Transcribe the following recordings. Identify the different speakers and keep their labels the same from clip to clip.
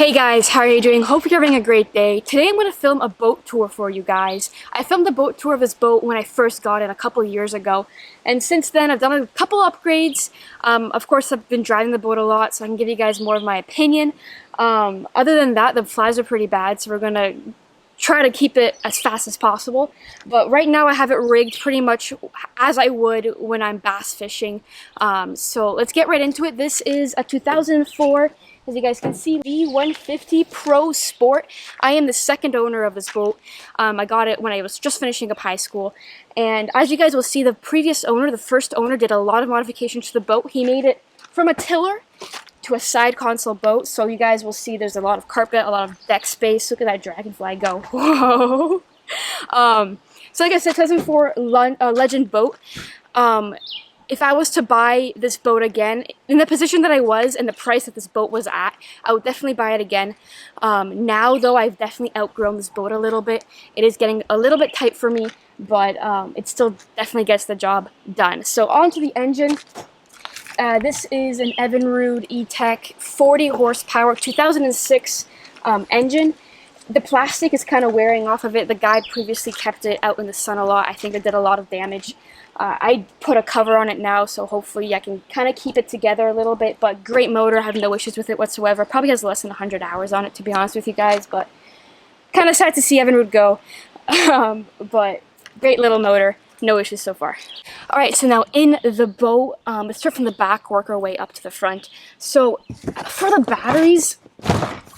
Speaker 1: Hey guys, how are you doing? Hope you're having a great day. Today I'm going to film a boat tour for you guys. I filmed a boat tour of this boat when I first got it a couple years ago, and since then I've done a couple upgrades. Of course I've been driving the boat a lot, so I can give you guys more of my opinion. Other than that, the flies are pretty bad, so we're going to try to keep it as fast as possible. But right now I have it rigged pretty much as I would when I'm bass fishing. So let's get right into it. This is a 2004, as you guys can see, V150 Pro Sport. I am the second owner of this boat. I got it when I was just finishing up high school. And as you guys will see, the previous owner, the first owner, did a lot of modifications to the boat. He made it from a tiller to a side console boat, so you guys will see there's a lot of carpet, a lot of deck space. Look at that dragonfly go. Whoa! So like I said, 2004 Legend boat. If I was to buy this boat again, in the position that I was and the price that this boat was at, I would definitely buy it again. Now, though, I've definitely outgrown this boat a little bit. It is getting a little bit tight for me, but it still definitely gets the job done. So on to the engine. This is an Evinrude E-Tech 40 horsepower 2006 engine. The plastic is kind of wearing off of it. The guy previously kept it out in the sun a lot. I think it did a lot of damage. I put a cover on it now, so hopefully I can kind of keep it together a little bit. But great motor, I have no issues with it whatsoever. Probably has less than 100 hours on it, to be honest with you guys, but kind of sad to see Evinrude go. But great little motor. No issues so far. Alright, so now in the boat, let's start from the back, work our way up to the front. So for the batteries,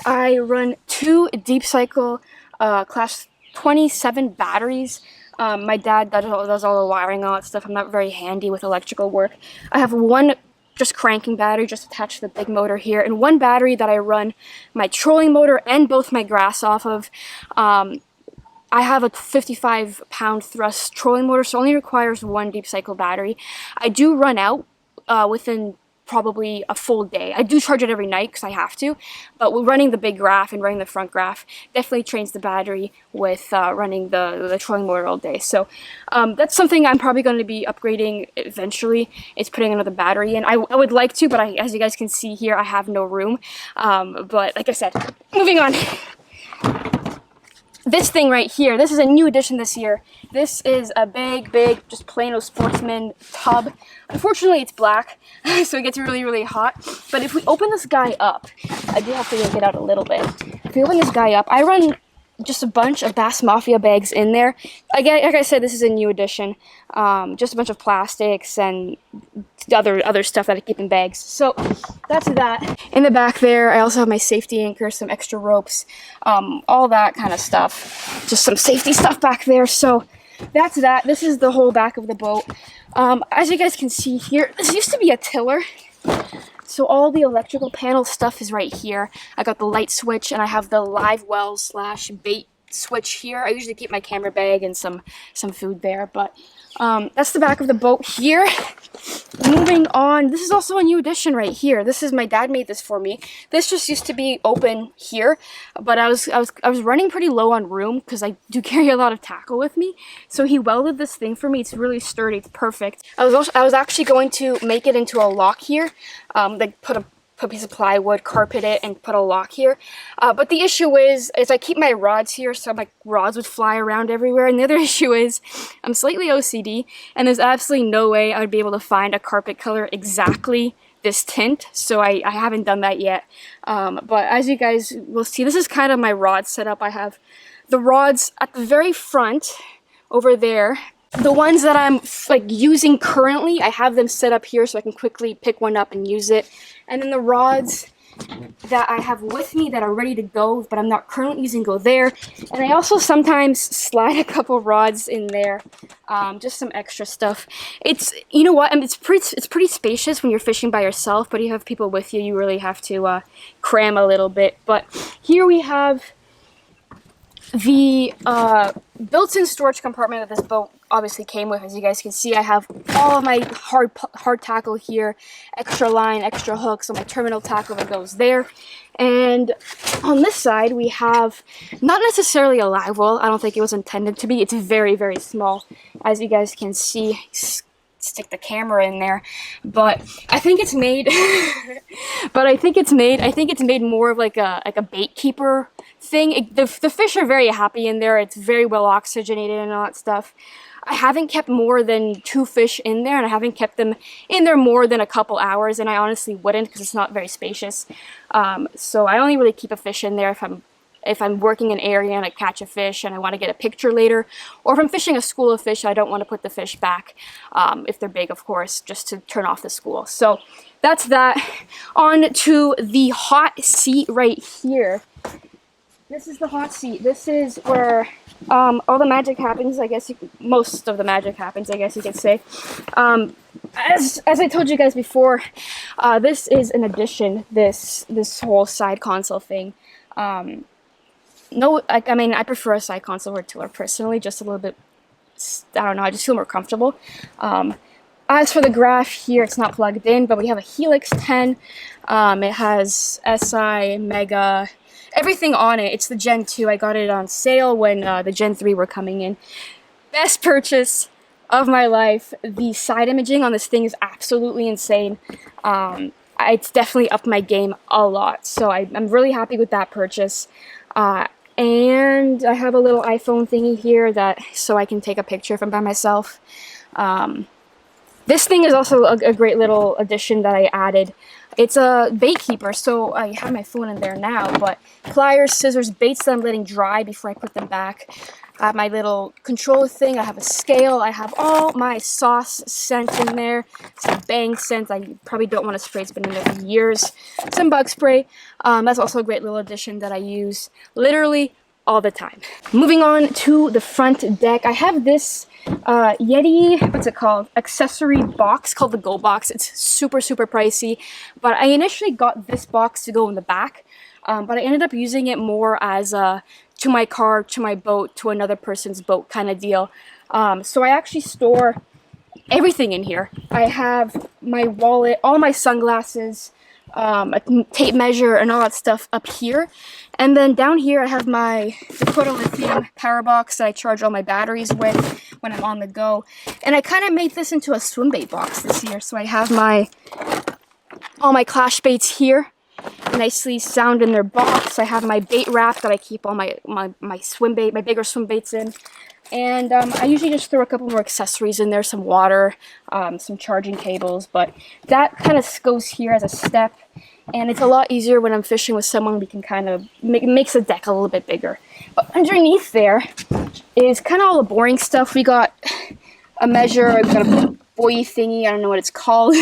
Speaker 1: I run two Deep Cycle class 27 batteries. My dad does all the wiring, all that stuff. I'm not very handy with electrical work. I have one just cranking battery just attached to the big motor here, and one battery that I run my trolling motor and both my grass off of. I have a 55-pound thrust trolling motor, so it only requires one Deep Cycle battery. I do run out within probably a full day. I do charge it every night because I have to, but running the big graph and running the front graph definitely trains the battery with running the trolling motor all day. So that's something I'm probably going to be upgrading eventually, is putting another battery in. I would like to, but as you guys can see here, I have no room. But like I said, moving on. This thing right here, this is a new addition this year. This is a big, just plain old Sportsman tub. Unfortunately, it's black, so it gets really, really hot. But if we open this guy up, I do have to yank it out a little bit. If we open this guy up, I run just a bunch of Bass Mafia bags in there. Again, like I said, this is a new addition. Just a bunch of plastics and other stuff that I keep in bags. So that's that. In the back there, I also have my safety anchor, some extra ropes, all that kind of stuff. Just some safety stuff back there. So that's that. This is the whole back of the boat. As you guys can see here, this used to be a tiller. So all the electrical panel stuff is right here. I got the light switch, and I have the live well / bait switch here. I usually keep my camera bag and some food there, but that's the back of the boat here. Moving on, this is also a new addition right here. This is, my dad made this for me. This just used to be open here, but I was running pretty low on room because I do carry a lot of tackle with me. So he welded this thing for me. It's really sturdy. It's perfect. I was actually going to make it into a lock here, like put a piece of plywood, carpet it, and put a lock here. But the issue is I keep my rods here, so my rods would fly around everywhere. And the other issue is I'm slightly OCD, and there's absolutely no way I would be able to find a carpet color exactly this tint, so I haven't done that yet. But as you guys will see, this is kind of my rod setup. I have the rods at the very front over there. The ones that I'm using currently, I have them set up here so I can quickly pick one up and use it. And then the rods that I have with me that are ready to go, but I'm not currently using, go there. And I also sometimes slide a couple rods in there, just some extra stuff. It's, you know what, I mean, it's pretty spacious when you're fishing by yourself, but you have people with you, you really have to cram a little bit. But here we have the built-in storage compartment that this boat obviously came with. As you guys can see, I have all of my hard tackle here, extra line, extra hook, so my terminal tackle that goes there. And on this side, we have not necessarily a live well. I don't think it was intended to be. It's very, very small. As you guys can see, stick the camera in there. But I think it's made I think it's made more of like a bait keeper thing. The fish are very happy in there. It's very well oxygenated and all that stuff. I haven't kept more than 2 fish in there, and I haven't kept them in there more than a couple hours, and I honestly wouldn't because it's not very spacious. So I only really keep a fish in there if I'm working an area and I catch a fish and I want to get a picture later, or if I'm fishing a school of fish, I don't want to put the fish back, if they're big, of course, just to turn off the school. So that's that. On to the hot seat right here. This is the hot seat. This is where all the magic happens, I guess. Most of the magic happens, I guess you could say. As I told you guys before, this is an addition, this whole side console thing. No, I mean, I prefer a side console or tiller personally, just a little bit, I don't know, I just feel more comfortable. As for the graph here, it's not plugged in, but we have a Helix 10. It has SI, Mega, everything on it. It's the Gen 2. I got it on sale when the Gen 3 were coming in. Best purchase of my life. The side imaging on this thing is absolutely insane. It's definitely upped my game a lot. So I'm really happy with that purchase. And I have a little iPhone thingy here so I can take a picture if I'm by myself. This thing is also a great little addition that I added. It's a bait keeper, so I have my phone in there now, but pliers, scissors, baits that I'm letting dry before I put them back. I have my little controller thing, I have a scale, I have all my sauce scent in there, some bang scent, I probably don't want to spray, it's been in there for years, some bug spray. That's also a great little addition that I use literally all the time. Moving on to the front deck, I have this Yeti, what's it called, accessory box called the Go Box. It's super pricey, but I initially got this box to go in the back, but I ended up using it more as to my car, to my boat, to another person's boat kind of deal. So I actually store everything in here. I have my wallet, all my sunglasses, a tape measure and all that stuff up here, and then down here I have my Gopro lithium power box that I charge all my batteries with when I'm on the go. And I kind of made this into a swim bait box this year, so I have all my clash baits here, nicely sound in their box. I have my bait rack that I keep all my swim bait, my bigger swim baits in. And I usually just throw a couple more accessories in there, some water, some charging cables, but that kind of goes here as a step, and it's a lot easier when I'm fishing with someone. We can kind of, makes the deck a little bit bigger. But underneath there is kind of all the boring stuff. We got a measure, we got a buoy thingy, I don't know what it's called.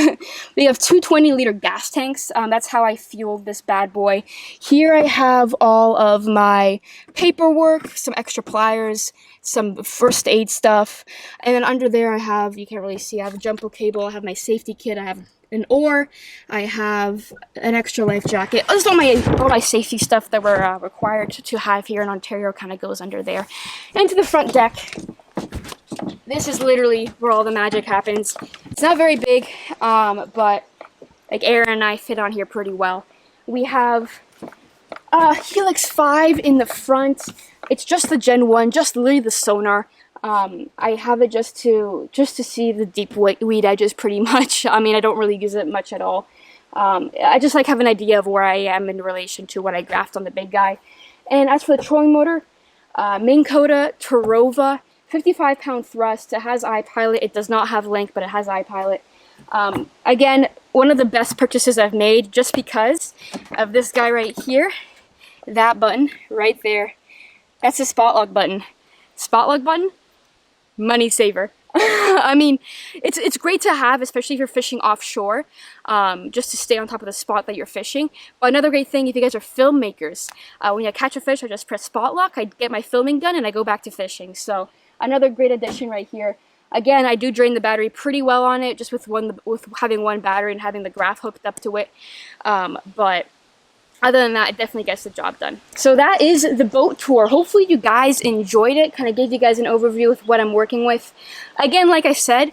Speaker 1: We have 2 20-liter gas tanks. That's how I fueled this bad boy. Here I have all of my paperwork, some extra pliers, some first aid stuff, and then under there I have, you can't really see, I have a jumbo cable, I have my safety kit, I have an oar, I have an extra life jacket. Just all my safety stuff that we're required to have here in Ontario kind of goes under there. And to the front deck, this is literally where all the magic happens. It's not very big, but like Aaron and I fit on here pretty well. We have Helix 5 in the front. It's just the Gen 1, just literally the sonar. I have it just to see the deep weed edges pretty much. I mean, I don't really use it much at all. I just like have an idea of where I am in relation to what I graphed on the big guy. And as for the trolling motor, Minn Kota Tarova, 55-pound thrust. It has iPilot. It does not have link, but it has iPilot. Again, one of the best purchases I've made just because of this guy right here. That button right there. That's the spot lock button. Spot lock button? Money saver. I mean, it's great to have, especially if you're fishing offshore, just to stay on top of the spot that you're fishing. But another great thing, if you guys are filmmakers, when I catch a fish, I just press spot lock, I get my filming done, and I go back to fishing. So another great addition right here. Again, I do drain the battery pretty well on it, just with having one battery and having the graph hooked up to it. But other than that, it definitely gets the job done. So that is the boat tour. Hopefully you guys enjoyed it. Kind of gave you guys an overview with what I'm working with. Again, like I said,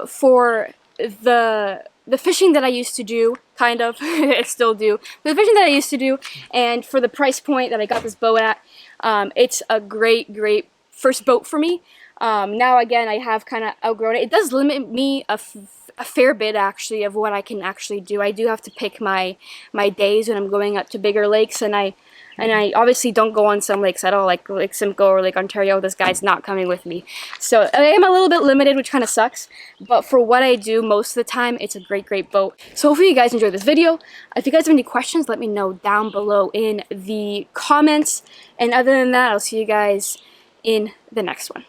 Speaker 1: for the fishing that I used to do, kind of, I still do, the fishing that I used to do, and for the price point that I got this boat at, it's a great first boat for me. Now again, I have kind of outgrown it. It does limit me a fair bit actually of what I can actually do. I do have to pick my days when I'm going up to bigger lakes, and I obviously don't go on some lakes at all, like Lake Simcoe or Lake Ontario. This guy's not coming with me. So I am a little bit limited, which kind of sucks. But for what I do most of the time, it's a great boat. So hopefully you guys enjoyed this video. If you guys have any questions, let me know down below in the comments. And other than that, I'll see you guys in the next one.